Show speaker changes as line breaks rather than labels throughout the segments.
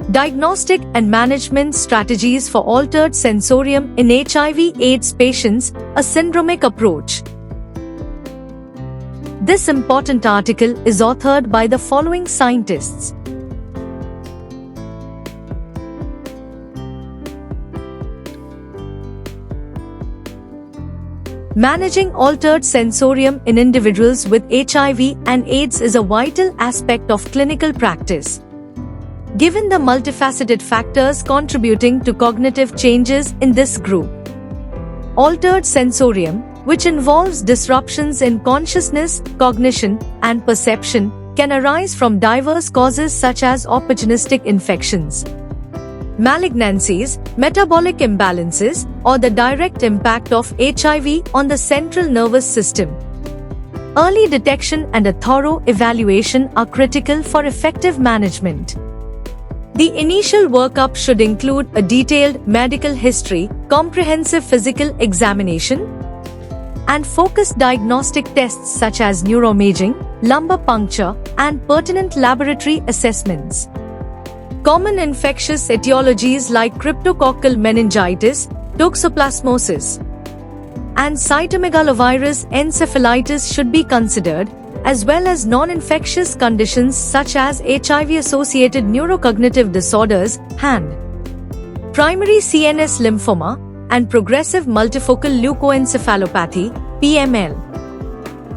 Diagnostic and management strategies for altered sensorium in HIV/AIDS patients, a syndromic approach. This important article is authored by the following scientists. Managing altered sensorium in individuals with HIV and AIDS is a vital aspect of clinical practice. Given the multifaceted factors contributing to cognitive changes in this group, altered sensorium, which involves disruptions in consciousness, cognition, and perception, can arise from diverse causes such as opportunistic infections, malignancies, metabolic imbalances, or the direct impact of HIV on the central nervous system. Early detection and a thorough evaluation are critical for effective management. The initial workup should include a detailed medical history, comprehensive physical examination, and focused diagnostic tests such as neuroimaging, lumbar puncture, and pertinent laboratory assessments. Common infectious etiologies like cryptococcal meningitis, toxoplasmosis, and cytomegalovirus encephalitis should be considered, as well as non-infectious conditions such as HIV-associated neurocognitive disorders, HAND, primary CNS lymphoma, and progressive multifocal leukoencephalopathy, PML.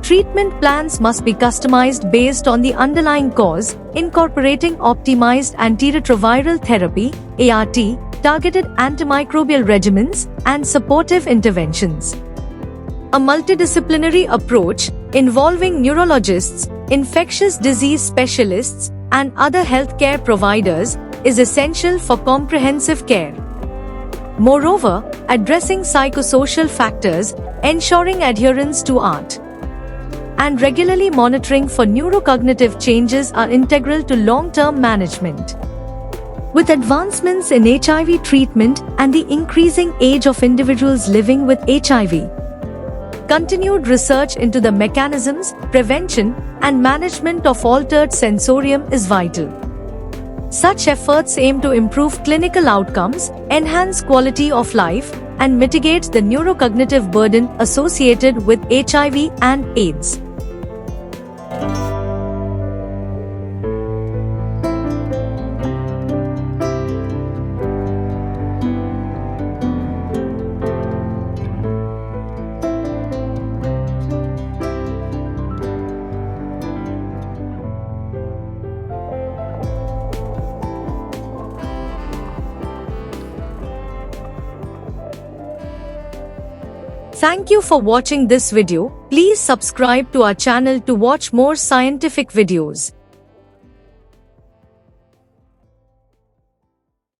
Treatment plans must be customized based on the underlying cause, incorporating optimized antiretroviral therapy, ART, targeted antimicrobial regimens, and supportive interventions. A multidisciplinary approach, involving neurologists, infectious disease specialists, and other healthcare providers, is essential for comprehensive care. Moreover, addressing psychosocial factors, ensuring adherence to ART, and regularly monitoring for neurocognitive changes are integral to long-term management. With advancements in HIV treatment and the increasing age of individuals living with HIV, continued research into the mechanisms, prevention, and management of altered sensorium is vital. Such efforts aim to improve clinical outcomes, enhance quality of life, and mitigate the neurocognitive burden associated with HIV and AIDS. Thank you for watching this video. Please subscribe to our channel to watch more scientific videos.